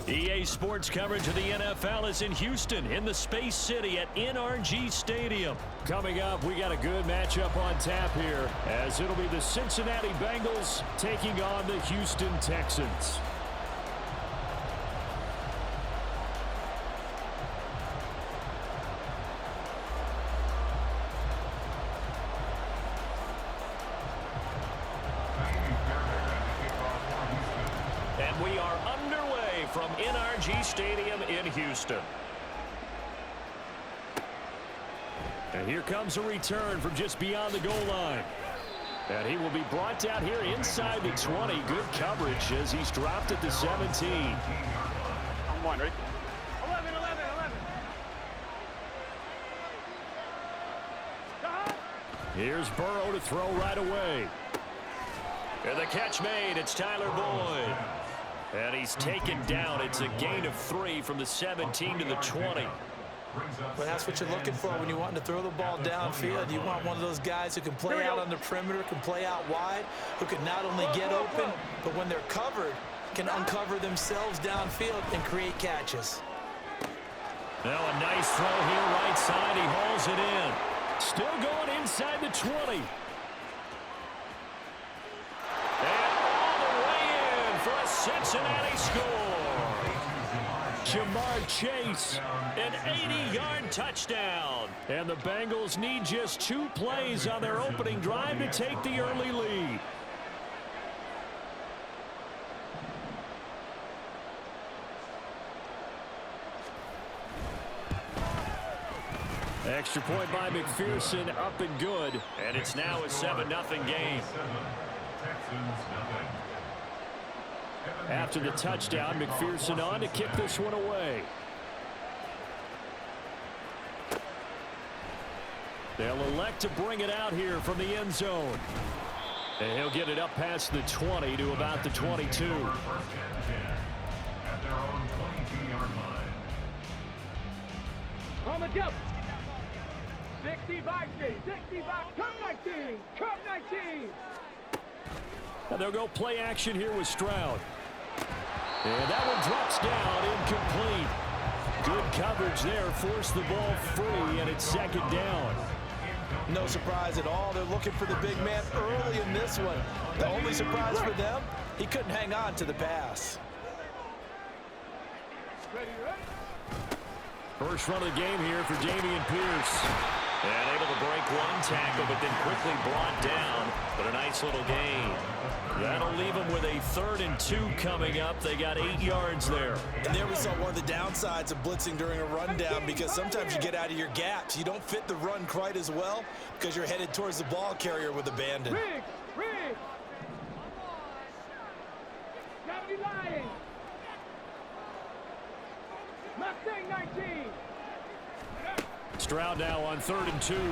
EA Sports coverage of the NFL is in Houston in the Space City at NRG Stadium. Coming up, we got a good matchup on tap here as it'll be the Cincinnati Bengals taking on the Houston Texans. And we are underway from NRG Stadium in Houston. And here comes a return from just beyond the goal line. And he will be brought down here inside the 20. Good coverage as he's dropped at the 17. I'm one, ready? 11. Here's Burrow to throw right away. And the catch made. It's Tyler Boyd. And he's taken down. It's a gain of 3 from the 17 to the 20. Well, that's what you're looking for when you want to throw the ball downfield. You want one of those guys who can play out on the perimeter, can play out wide, who can not only get open, but when they're covered, can uncover themselves downfield and create catches. Now a nice throw here right side. He hauls it in. Still going inside the 20. Cincinnati score. Jamar Chase, an 80-yard touchdown. And the Bengals need just 2 plays on their opening drive to take the early lead. Extra point by McPherson, up and good. And it's now a 7-0 game. After the touchdown, McPherson on to kick this one away. They'll elect to bring it out here from the end zone. And he'll get it up past the 20 to about the 22. On the jump. 65, 19, Cup 19. And they'll go play action here with Stroud. And that one drops down, incomplete. Good coverage there, forced the ball free, and it's second down. No surprise at all. They're looking for the big man early in this one. The only surprise for them, he couldn't hang on to the pass. First run of the game here for Dameon Pierce. And able to break one tackle, but then quickly brought down. But a nice little gain. That'll leave them with a 3rd and 2 coming up. They got 8 yards there. And there we saw one of the downsides of blitzing during a rundown, because sometimes you get out of your gaps. You don't fit the run quite as well because you're headed towards the ball carrier with abandon. Riggs. 70 Lions. Mustang 19. Stroud now on 3rd and 2. And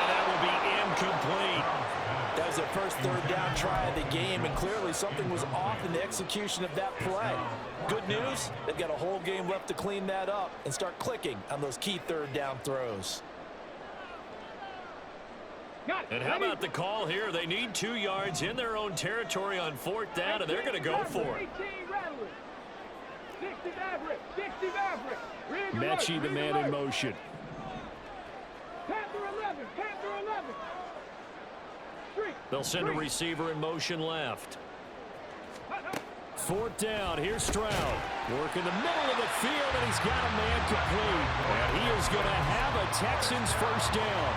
that will be incomplete. That was their first 3rd down try of the game, and clearly something was off in the execution of that play. Good news, they've got a whole game left to clean that up and start clicking on those key 3rd down throws. And how about the call here? They need 2 yards in their own territory on 4th down, and they're going to go for it. 60 Maverick. Mechie, the man in motion. Panther 11. They'll send a receiver in motion left. 4th down. Here's Stroud. Work in the middle of the field, and he's got a man complete. And he is going to have a Texans first down.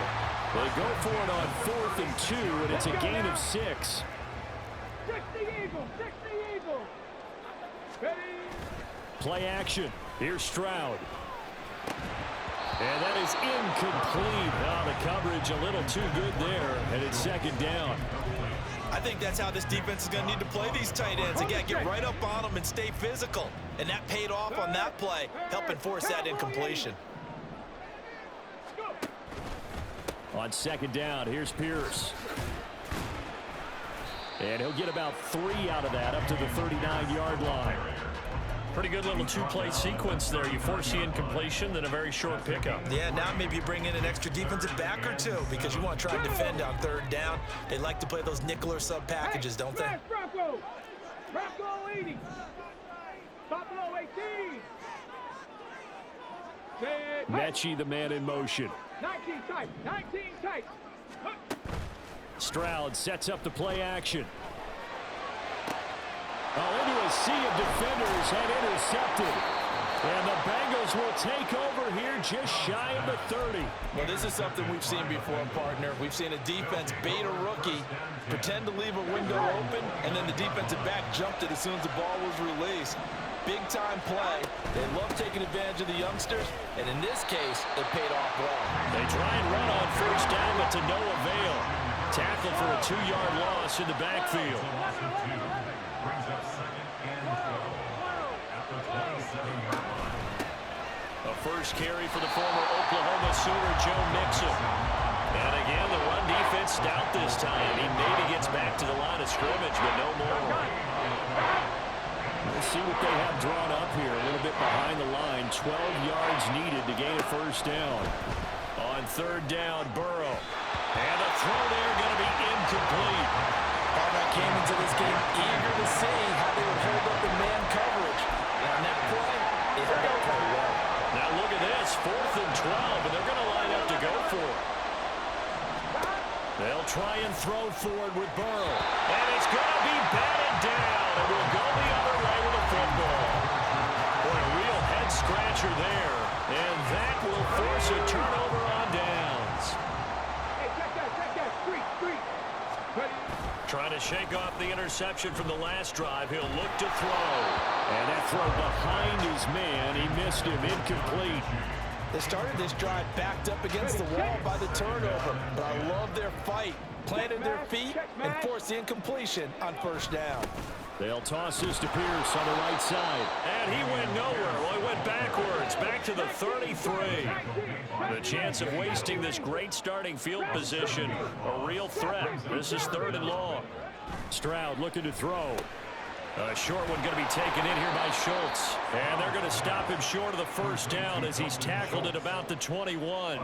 They go for it on 4th and 2, and it's a gain of 6. 60 Eagle. Ready. Play action. Here's Stroud. And that is incomplete. Oh, the coverage a little too good there, and it's 2nd down. I think that's how this defense is going to need to play these tight ends. Again, get right up on them and stay physical. And that paid off on that play, helping force that incompletion. On 2nd down, here's Pierce. And he'll get about 3 out of that up to the 39-yard line. Pretty good little 2-play sequence there. You force the incompletion, then a very short pickup. Yeah, now maybe you bring in an extra defensive back or 2 because you want to try and defend on 3rd down. They like to play those nickel or sub packages, don't they? Bronco 80. Mechie, the man in motion. 19 tight. 19 tight. Stroud sets up the play action. Oh, into a sea of defenders and intercepted. And the Bengals will take over here just shy of the 30. Well, this is something we've seen before, partner. We've seen a defense bait a rookie, pretend to leave a window open, and then the defensive back jumped it as soon as the ball was released. Big-time play. They love taking advantage of the youngsters, and in this case, it paid off well. They try and run on first down, but to no avail. Tackle for a 2-yard loss in the backfield. A first carry for the former Oklahoma Sooner, Joe Mixon. And again, the run defense stout this time. He maybe gets back to the line of scrimmage, but no more. We'll see what they have drawn up here. A little bit behind the line. 12 yards needed to gain a first down. On third down, Burrow. And the throw there going to be incomplete. Harbaugh came into this game eager to see how they would hold up in man coverage. And on that play, they held up pretty well. Now look at this. 4th and 12, and they're going to line up to go for it. They'll try and throw forward with Burrow. And it's going to be batted down. And we'll go the other way with the football. Boy, a real head-scratcher there. And that will force a turnover on downs. Hey, check that. Street. Ready? Trying to shake off the interception from the last drive. He'll look to throw. And that throw behind his man. He missed him. Incomplete. They started this drive backed up against the wall by the turnover, but I love their fight. Planted their feet and forced the incompletion on first down. They'll toss this to Pierce on the right side. And he went nowhere. Well, he went backwards, back to the 33. The chance of wasting this great starting field position, a real threat. This is 3rd and long. Stroud looking to throw. A short one going to be taken in here by Schultz. And they're going to stop him short of the first down as he's tackled at about the 21.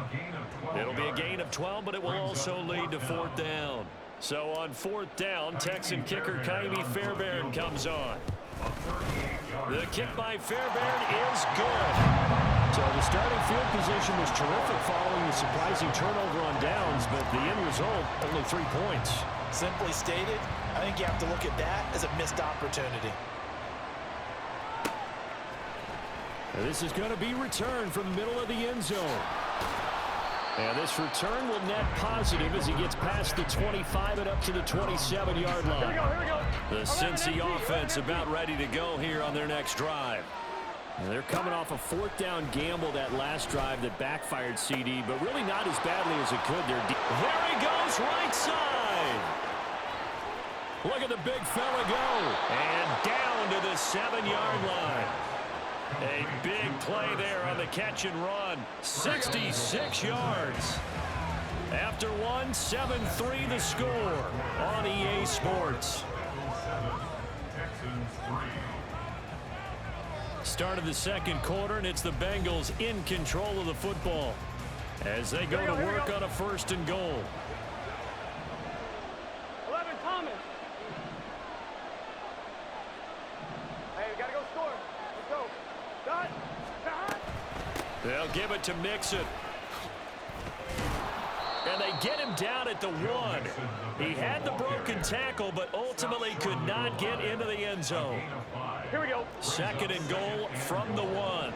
It'll be a gain of 12, but it will also lead to 4th down. So on 4th down, Texan kicker Kaimi Fairbairn comes on. The kick by Fairbairn is good. So the starting field position was terrific following the surprising turnover on downs, but the end result, only 3 points. Simply stated, I think you have to look at that as a missed opportunity. This is going to be returned from the middle of the end zone. And this return will net positive as he gets past the 25 and up to the 27-yard line. Here we go. The Cincy offense about ready to go here on their next drive. And they're coming off a 4th down gamble that last drive that backfired CD, but really not as badly as it could. There he goes, right side. Look at the big fella go. And down to the 7-yard line. A big play there on the catch and run. 66 yards. After one, 7-3 the score on EA Sports. Start of the second quarter, and it's the Bengals in control of the football as they go to work on a 1st and goal. 11, Thomas. Hey, we got to go score. Let's go. Done. They'll give it to Mixon. And they get him down at the 1. He had the broken tackle, but ultimately could not get into the end zone. Here we go. 2nd and goal from the 1.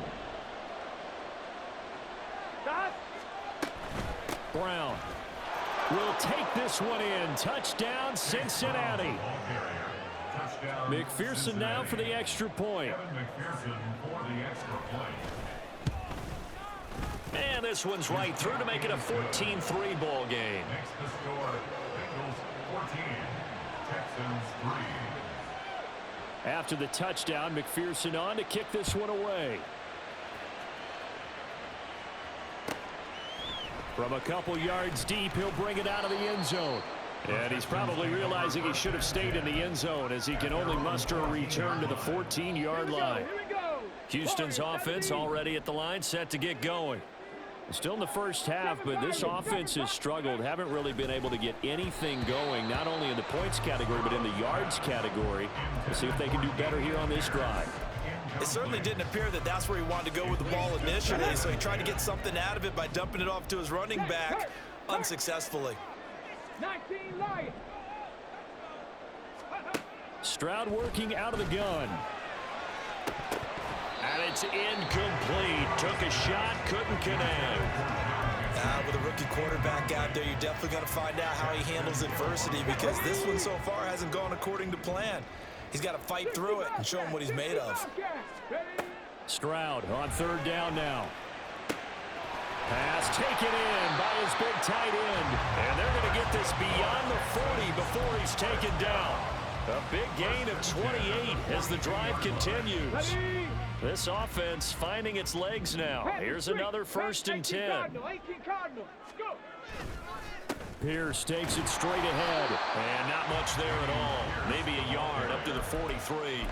Done. Brown will take this one in. Touchdown, Cincinnati. McPherson now for the extra point. And this one's right through to make it a 14-3 ball game. Next to score, Bengals 14, Texans 3. After the touchdown, McPherson on to kick this one away. From a couple yards deep, he'll bring it out of the end zone. And he's probably realizing he should have stayed in the end zone as he can only muster a return to the 14-yard line. Here we go. Houston's offense already at the line, set to get going. Still in the first half, but this offense has struggled. Haven't really been able to get anything going, not only in the points category, but in the yards category. We'll see if they can do better here on this drive. It certainly didn't appear that that's where he wanted to go with the ball initially, so he tried to get something out of it by dumping it off to his running back unsuccessfully. 19 Lions. Stroud working out of the gun. And it's incomplete. Took a shot, couldn't connect. With a rookie quarterback out there, you're definitely going to find out how he handles adversity, because this one so far hasn't gone according to plan. He's got to fight through it and show him what he's made of. Stroud on third down now. Pass taken in by his big tight end. And they're going to get this beyond the 40 before he's taken down. A big gain of 28 as the drive continues. This offense finding its legs now. Here's another 1st and 10. Pierce takes it straight ahead. And not much there at all. Maybe a yard up to the 43.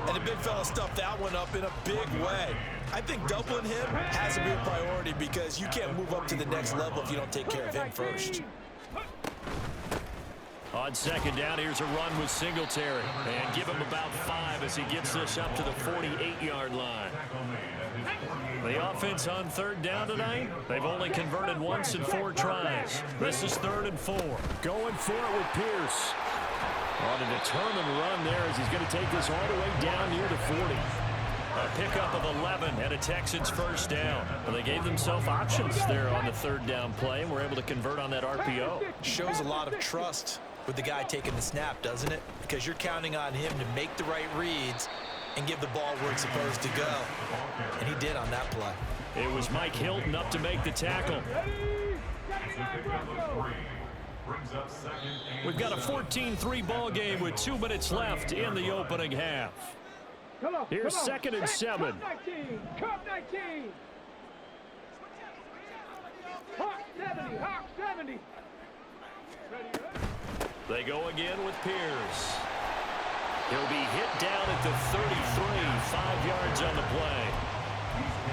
And the big fella stuffed that one up in a big way. I think doubling him has to be a priority, because you can't move up to the next level if you don't take care of him first. On second down, here's a run with Singletary. And give him about 5 as he gets this up to the 48-yard line. The offense on third down tonight, they've only converted once in 4 tries. This is 3rd and 4. Going for it with Pierce. On a determined run there as he's going to take this all the way down near the 40. A pickup of 11 and a Texans 1st down. Well, they gave themselves options there on the 3rd down play and were able to convert on that RPO. Shows a lot of trust with the guy taking the snap, doesn't it? Because you're counting on him to make the right reads and give the ball where it's supposed to go. And he did on that play. It was Mike Hilton up to make the tackle. We've got a 14-3 ball game with 2 minutes left in the opening half. Here's 2nd and 7. Cup 19. Hawk 70. Hawk 70. They go again with Pierce. He'll be hit down at the 33, 5 yards on the play.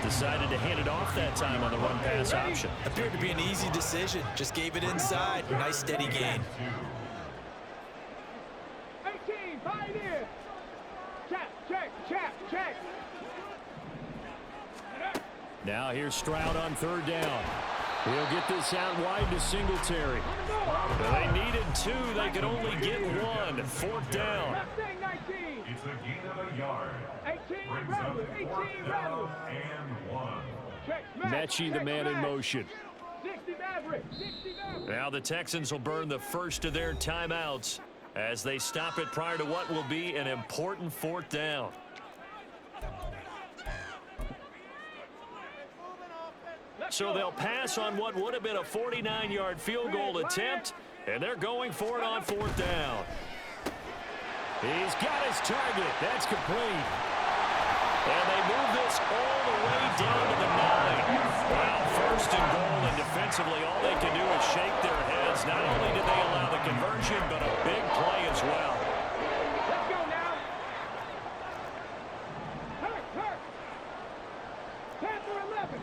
Decided to hand it off that time on the run-pass option. Appeared to be an easy decision. Just gave it inside. Nice steady gain. 18, Pioneer. Check. Now here's Stroud on 3rd down. He'll get this out wide to Singletary. They needed 2. They could only get 1. 4th down. It's a gain of a yard. 18 Brings up Rebels. 18 4th down Rebels. and 1. Mechie, the man in motion. 60 Mavericks. 60 Mavericks. Now the Texans will burn the first of their timeouts as they stop it prior to what will be an important 4th down. So they'll pass on what would have been a 49-yard field goal attempt, and they're going for it on 4th down. He's got his target. That's complete. And they move this all the way down to the 9. Well, 1st and goal, and defensively all they can do is shake their heads. Not only did they allow the conversion, but a big play as well. Let's go now. Hurt. Panther 11.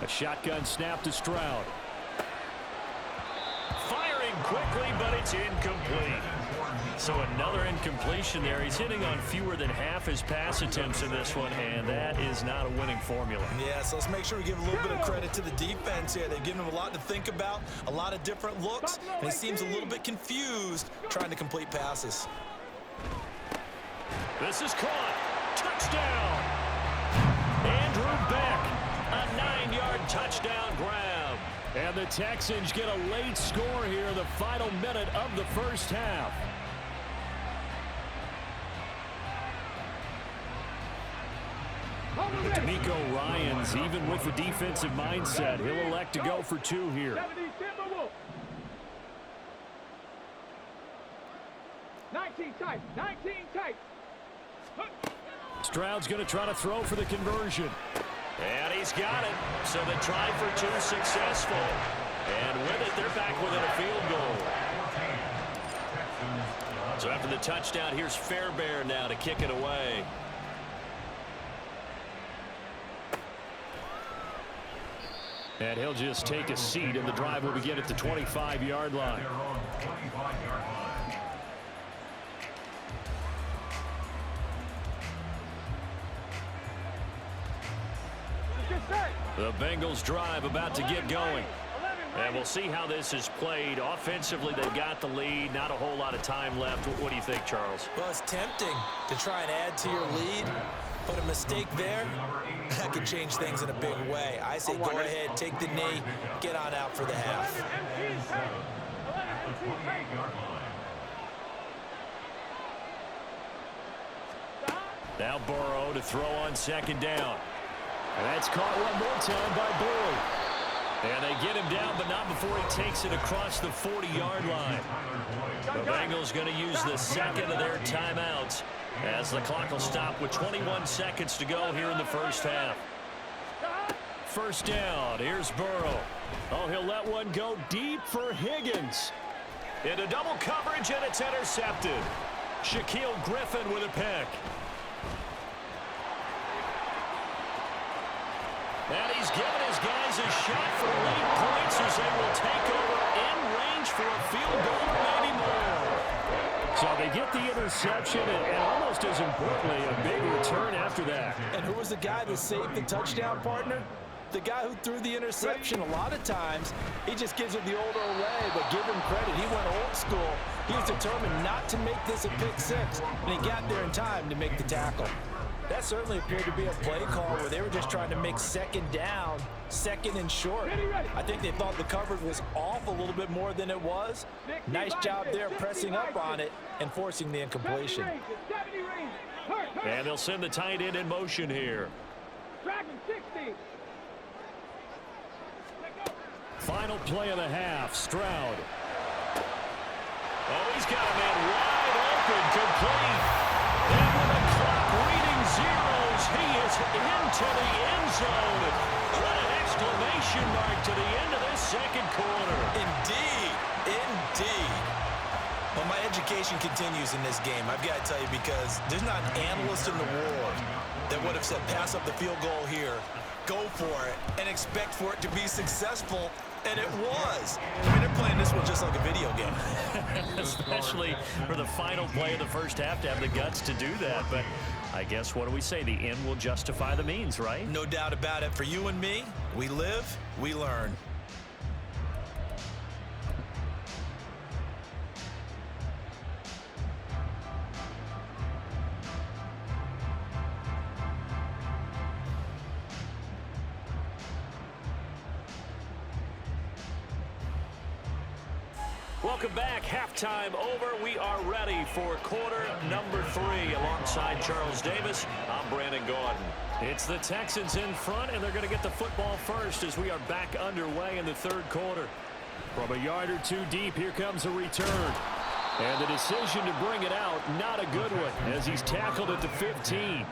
A shotgun snap to Stroud. Firing quickly, but it's incomplete. So another incompletion there. He's hitting on fewer than half his pass attempts in this one, and that is not a winning formula. Yeah, so let's make sure we give a little bit of credit to the defense here. They've given him a lot to think about, a lot of different looks, and he seems a little bit confused trying to complete passes. This is caught. Touchdown. Andrew Beck, a 9-yard touchdown grab. And the Texans get a late score here in the final minute of the first half. D'Amico Ryans, even with the defensive mindset, he'll elect to go for 2 here. 19 tight. Stroud's going to try to throw for the conversion. And he's got it. So the try for 2 successful. And with it, they're back within a field goal. So after the touchdown, here's Fairbairn now to kick it away. And he'll just take a seat, and the drive will begin at the 25-yard line. The Bengals drive about to get going. And we'll see how this is played. Offensively, they've got the lead. Not a whole lot of time left. What do you think, Charles? Well, it's tempting to try and add to your lead, but a mistake there, that could change things in a big way. I say go ahead, take the knee, get on out for the half. Now Burrow to throw on second down. And that's caught one more time by Boyd. And they get him down, but not before he takes it across the 40-yard line. The Bengals going to use the second of their timeouts as the clock will stop with 21 seconds to go here in the first half. First down. Here's Burrow. Oh, he'll let one go deep for Higgins. Into double coverage, and it's intercepted. Shaquille Griffin with a pick. And he's given his guys a shot for late points as they will take over in range for a field goal, maybe more. So they get the interception and almost as importantly, a big return after that. And who was the guy that saved the touchdown, partner? The guy who threw the interception. A lot of times, he just gives it the old way, but give him credit. He went old school. He was determined not to make this a pick six, and he got there in time to make the tackle. That certainly appeared to be a play call where they were just trying to make second down, second and short. I think they thought the coverage was off a little bit more than it was. Nice job there pressing up on it and forcing the incompletion. And they'll send the tight end in motion here. Final play of the half, Stroud. Oh, he's got a man wide open, complete. And with the clock reading zeros, he is into the end zone. What an exclamation mark to the end of this second quarter. Indeed, indeed. Well, my education continues in this game, I've got to tell you, because there's not an analyst in the world that would have said pass up the field goal here, go for it, and expect for it to be successful. And it was. I mean, they're playing this one just like a video game. Especially for the final play of the first half to have the guts to do that. But I guess, what do we say? The end will justify the means, right? No doubt about it. For you and me, we live, we learn. Welcome back. Halftime over. We are ready for quarter number 3. Alongside Charles Davis, I'm Brandon Gordon. It's the Texans in front, and they're going to get the football first as we are back underway in the third quarter. From a yard or two deep, here comes a return. And the decision to bring it out, not a good one, as he's tackled at the 15.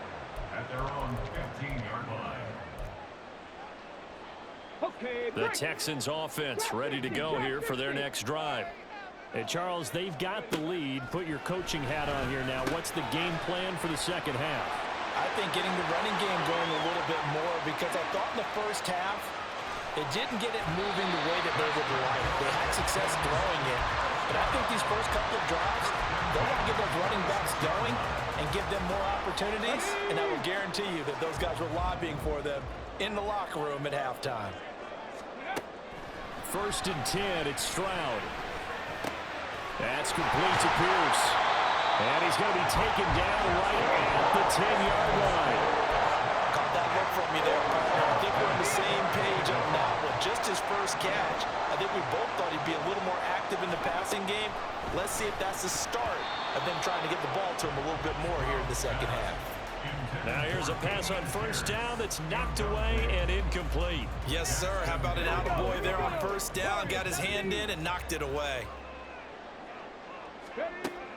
At their own 15-yard line. The Texans offense ready to go here for their next drive. And Charles, they've got the lead. Put your coaching hat on here now. What's the game plan for the second half? I think getting the running game going a little bit more, because I thought in the first half it didn't get it moving the way that they would like. They had success throwing it. But I think these first couple of drives, they're going to get those running backs going and give them more opportunities. And I will guarantee you that those guys were lobbying for them in the locker room at halftime. First and 10, it's Stroud. That's complete to Pierce. And he's going to be taken down right at the 10-yard line. Caught that look from me there, partner. I think we're on the same page on that one. Just his first catch, I think we both thought he'd be a little more active in the passing game. Let's see if that's the start of them trying to get the ball to him a little bit more here in the second half. Now here's a pass on first down that's knocked away and incomplete. Yes, sir. How about an attaboy there on first down? Got his hand in and knocked it away.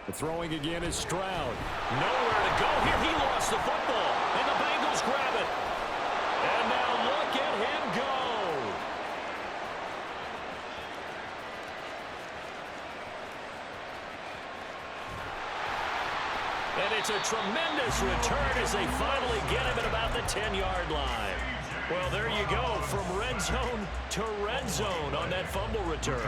The throwing again is Stroud. Nowhere to go here. He lost the football, and the Bengals grab it. And now look at him go. And it's a tremendous return as they finally get him at about the 10-yard line. Well, there you go, from red zone to red zone on that fumble return.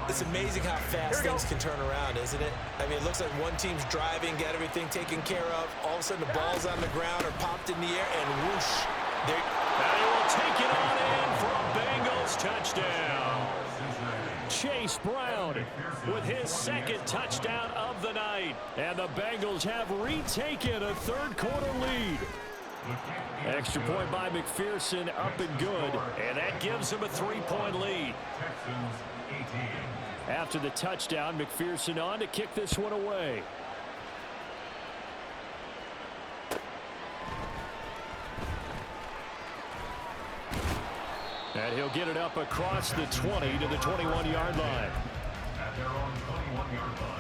It's amazing how fast things can turn around, isn't it? I mean, it looks like one team's driving, got everything taken care of. All of a sudden, the ball's on the ground or popped in the air, and whoosh, And he will take it on in for a Bengals touchdown. Chase Brown with his second touchdown of the night. And the Bengals have retaken a third-quarter lead. Extra point by McPherson, up and good. And that gives him a 3-point lead. Texans 18. After the touchdown, McPherson on to kick this one away. And he'll get it up across the 20 to the 21-yard line. At their own 21-yard line.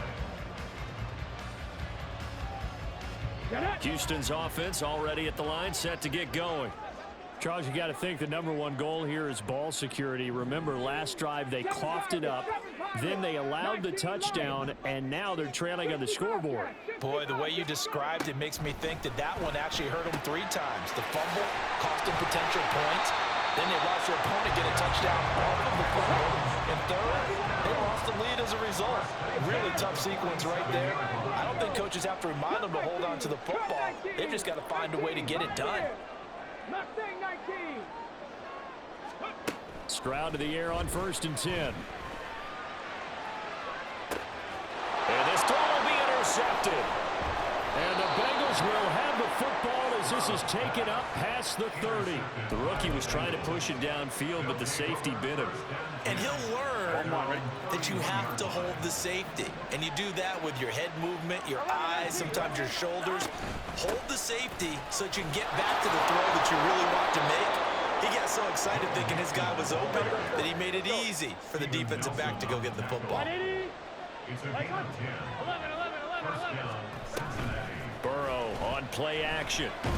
Houston's offense already at the line, set to get going. Charles, you got to think the #1 goal here is ball security. Remember, last drive they coughed it up, then they allowed the touchdown, and now they're trailing on the scoreboard. Boy, the way you described it makes me think that one actually hurt them 3 times. The fumble cost them potential points. Then they watched their opponent get a touchdown off of the fumble. And third, they lost the lead as a result. Really tough sequence right there. I don't think coaches have to remind them to hold on to the football. They've just got to find a way to get it done. Stroud to the air on 1st and 10. And this throw will be intercepted. And the Bengals will have the football as this is taken up past the 30. The rookie was trying to push it downfield, but the safety bit him. And he'll learn that you have to hold the safety. And you do that with your head movement, your eyes, sometimes your shoulders. Hold the safety so that you can get back to the throw that you really want to make. He got so excited thinking his guy was open that he made it easy for the defensive back to go get the football. It's a game of 10. First down, Cincinnati. Burrow on play action. Oh,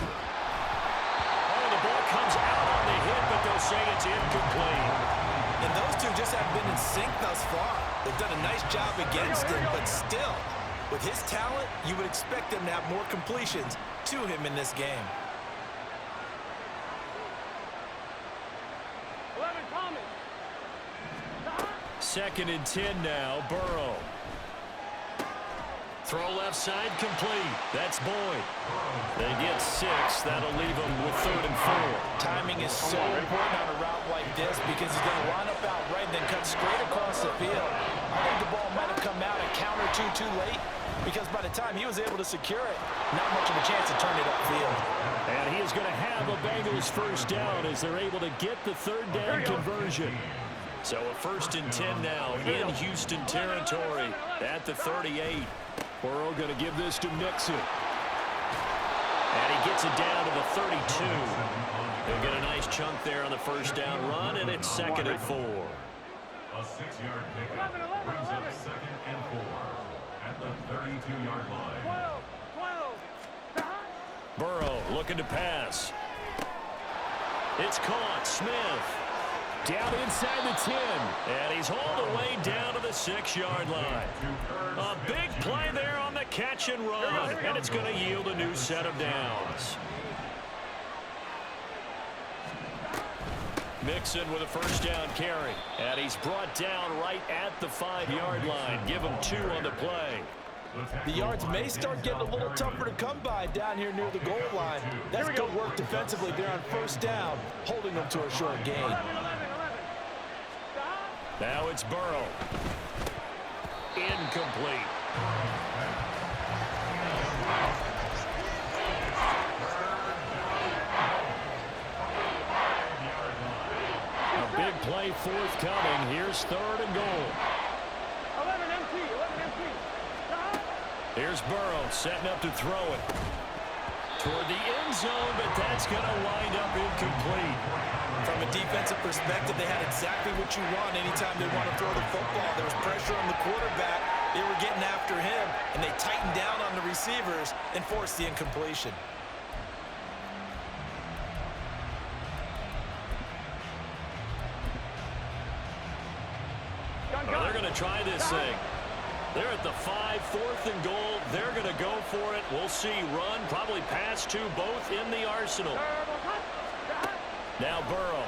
the ball comes out on the hit, but they'll say it's incomplete. And those two just have been in sync thus far. They've done a nice job against him, but still, with his talent, you would expect him to have more completions to him in this game. 2nd and 10 now, Burrow. Throw left side complete. That's Boyd. They get 6. That'll leave them with 3rd and 4. Timing is so important on a route like this because he's going to line up out right and then cut straight across the field. I think the ball might have come out a count or two too late because by the time he was able to secure it, not much of a chance to turn it upfield. And he is going to have a Bengals first down as they're able to get the 3rd down conversion. So a 1st and 10 now in Houston territory at the 38. Burrow going to give this to Mixon. And he gets it down to the 32. He'll get a nice chunk there on the first down run, and it's 2nd and 4. A 6-yard pickup brings up 2nd and 4 at the 32-yard line. Burrow looking to pass. It's caught. Smith down inside the 10. And he's hauled away down to the 6-yard line. A big play there on the catch and run. And it's going to yield a new set of downs. Mixon with a first down carry. And he's brought down right at the 5-yard line. Give him 2 on the play. The yards may start getting a little tougher to come by down here near the goal line. That's good work defensively there on 1st down, holding them to a short gain. Now it's Burrow. Incomplete. A big play forthcoming. Here's 3rd and goal. 11 MT. Here's Burrow setting up to throw it. Toward the end zone, but that's going to wind up incomplete. From a defensive perspective, they had exactly what you want anytime they want to throw the football. There was pressure on the quarterback. They were getting after him, and they tightened down on the receivers and forced the incompletion. Well, they're going to try this thing. They're at the 5, 4th and goal. They're going to go for it. We'll see. Run, probably pass 2, both in the arsenal. Now Burrow.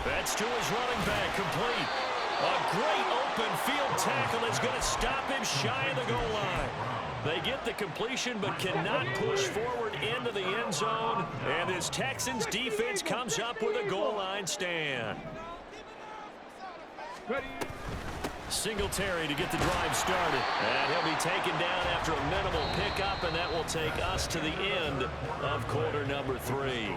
That's to his running back, complete. A great open field tackle is going to stop him shy of the goal line. They get the completion but cannot push forward into the end zone. And this Texans defense comes up with a goal line stand. Singletary to get the drive started. And he'll be taken down after a minimal pickup, and that will take us to the end of quarter number 3.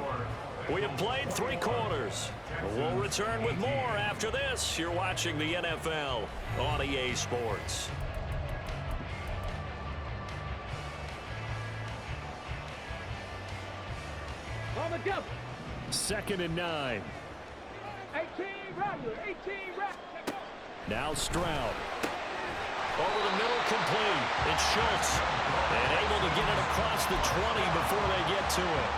We have played 3 quarters. We'll return with more after this. You're watching the NFL on EA Sports. On the double. 2nd and 9. 18 Rattler, 18 Rattler. Now Stroud. Over the middle, complete. It's Schultz. And able to get it across the 20 before they get to it.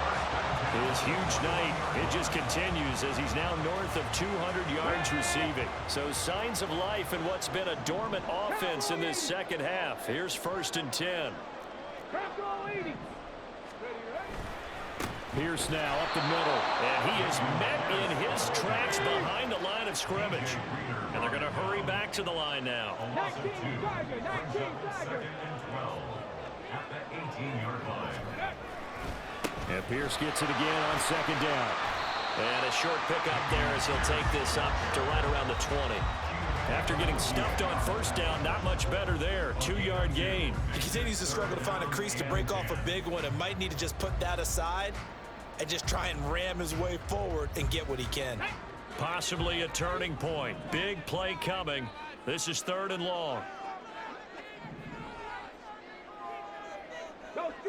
His huge night, it just continues as he's now north of 200 yards receiving. So signs of life in what's been a dormant offense in this second half. Here's 1st and 10. Pierce now up the middle, and he is met in his tracks behind the line of scrimmage. And they're going to hurry back to the line now. 19 Tiger, 19 Tiger. At the 18-yard line. And Pierce gets it again on 2nd down. And a short pickup there as he'll take this up to right around the 20. After getting stuffed on 1st down, not much better there. 2-yard gain. He continues to struggle to find a crease to break off a big one and might need to just put that aside and just try and ram his way forward and get what he can. Possibly a turning point. Big play coming. This is 3rd and long.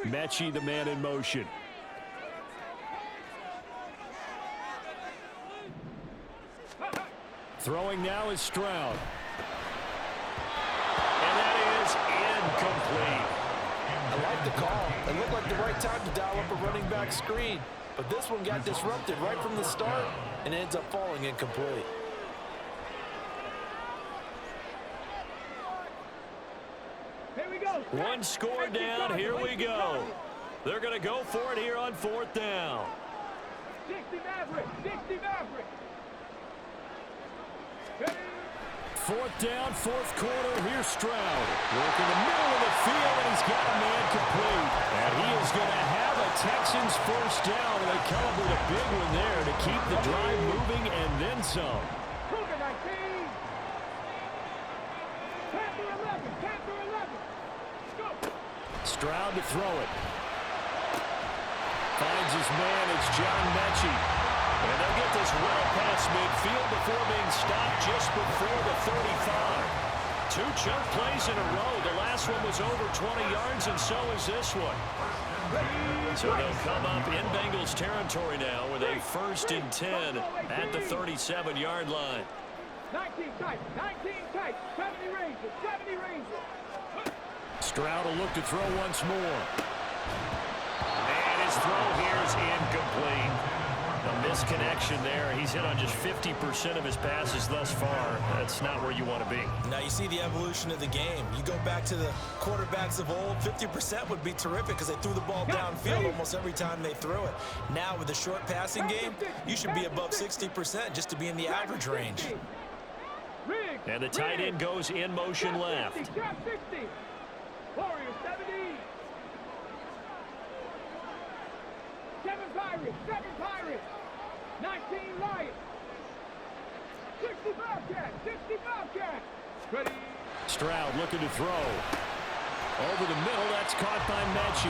Mechie, the man in motion. Throwing now is Stroud. And that is incomplete. I like the call. It looked like the right time to dial up a running back screen. But this one got disrupted right from the start and ends up falling incomplete. Here we go. One score down. Here we go. They're going to go for it here on 4th down. 60 Maverick, 60 Maverick. 4th down, 4th quarter. Here's Stroud. Working the middle of the field, and he's got a man complete. And he is going to have a Texans 1st down. And they come up with a big one there to keep the drive moving and then some. Cougar 19. Panther 11, Panther 11. Go. Stroud to throw it. Finds his man. It's John Mechie. And they'll get this well past midfield before being stopped just before the 35. 2 chunk plays in a row. The last one was over 20 yards, and so is this one. So they'll come up in Bengals territory now with a 1st and 10 at the 37-yard line. 19 tight, 19 tight. 70 Rangers, 70 Rangers. Stroud will look to throw once more. And his throw here is incomplete. A misconnection there. He's hit on just 50% of his passes thus far. That's not where you want to be. Now you see the evolution of the game. You go back to the quarterbacks of old, 50% would be terrific because they threw the ball downfield almost every time they threw it. Now with the short passing game, you should be above 60% just to be in the average range. And the tight end goes in motion left. 60. Warriors 70. 7 Pirates, 7 Pirates. 19 Lions. 60 Bobcats, 60 Bobcats. Ready. Stroud looking to throw. Over the middle, that's caught by Mechie.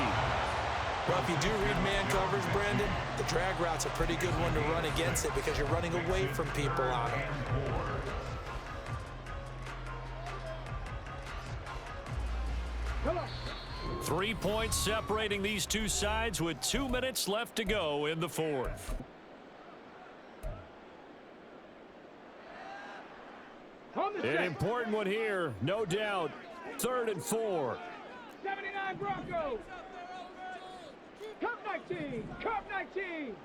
Well, if you do read man coverage, Brandon, the drag route's a pretty good one to run against it because you're running away from people on it. Come on. 3 points separating these two sides with 2 minutes left to go in the 4th. An important one here, no doubt. 3rd and 4. 79 Broncos. Cup 19. Cup 19.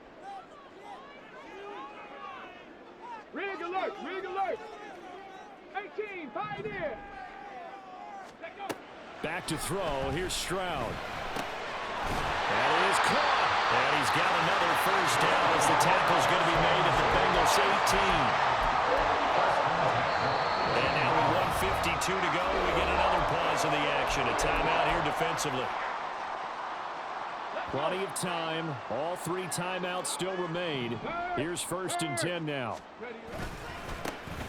Rig alert. Rig alert. 18. Pioneer. Back to throw. Here's Stroud. That is caught. And he's got another 1st down as the tackle's going to be made at the Bengals 18. And now with 2:52 to go. We get another pause in the action. A timeout here defensively. Plenty of time. All 3 timeouts still remain. Here's 1st and 10 now.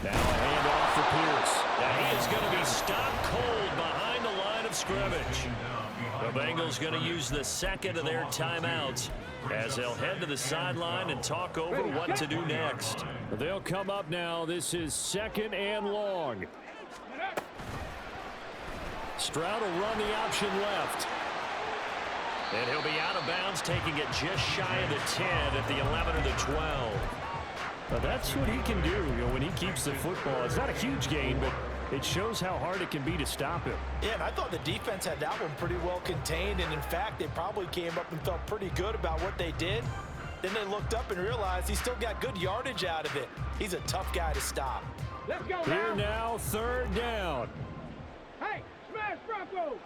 Now a handoff for Pierce. Now he is going to be stopped cold behind the line of scrimmage. The Bengals going to use the 2nd of their timeouts as they'll head to the sideline and talk over what to do next. They'll come up now. This is 2nd and long. Stroud will run the option left. And he'll be out of bounds, taking it just shy of the 10 at the 11 or the 12. Now that's what he can do, when he keeps the football. It's not a huge gain, but it shows how hard it can be to stop him. Yeah, and I thought the defense had that one pretty well contained, and in fact, they probably came up and felt pretty good about what they did. Then they looked up and realized he still got good yardage out of it. He's a tough guy to stop. Let's go Here now, 3rd down. Hey, smash Broncos!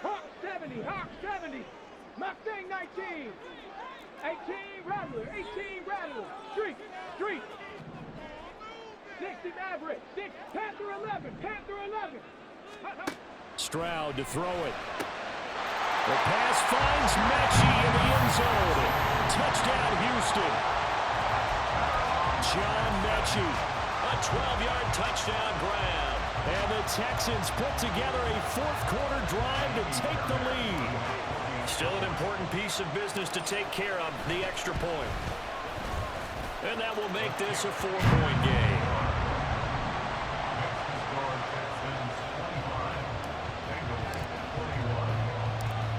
Hawk 70, Hawk 70. Mustang 19. 18, Rattler, 18, Rattler. Streak, Streak. 60, Maverick, 6, Panther 11, Panther 11. Stroud to throw it. The pass finds Mechie in the end zone. Touchdown, Houston. John Mechie, a 12-yard touchdown grab. And the Texans put together a 4th-quarter drive to take the lead. Still an important piece of business to take care of, the extra point. And that will make this a 4-point game.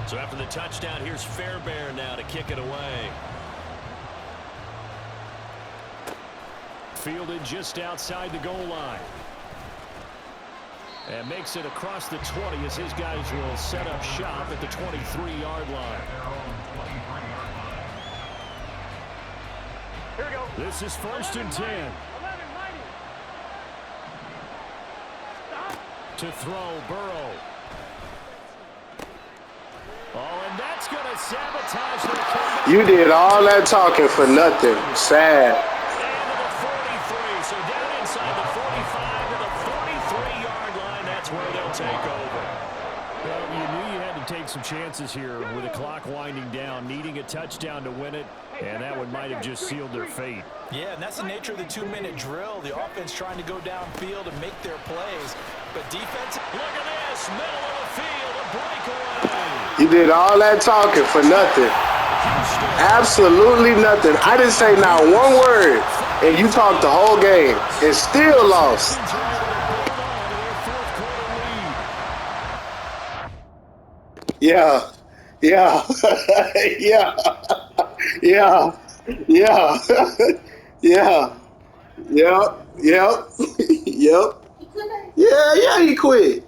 So after the touchdown, here's Fairbairn now to kick it away. Fielded just outside the goal line. And makes it across the 20 as his guys will set up shop at the 23-yard line. Here we go. This is 1st and 10. 11, mighty. Stop. To throw, Burrow. Oh, and that's going to sabotage their comeback. You did all that talking for nothing. Sad. And to the 43, so down inside the 45 to the 43-yard line. That's where they'll take over. Well, you knew you had to take some chances here with the clock winding down, needing a touchdown to win it, and that one might have just sealed their fate. Yeah, and that's the nature of the 2-minute drill. The offense trying to go downfield and make their plays. But defense, look at this, middle of the field, a breakaway. You did all that talking for nothing. Absolutely nothing. I didn't say not one word, and you talked the whole game and still lost. Yeah, yeah, yeah, yeah, yeah, yeah, yep, yep, yep. Yeah, he quit.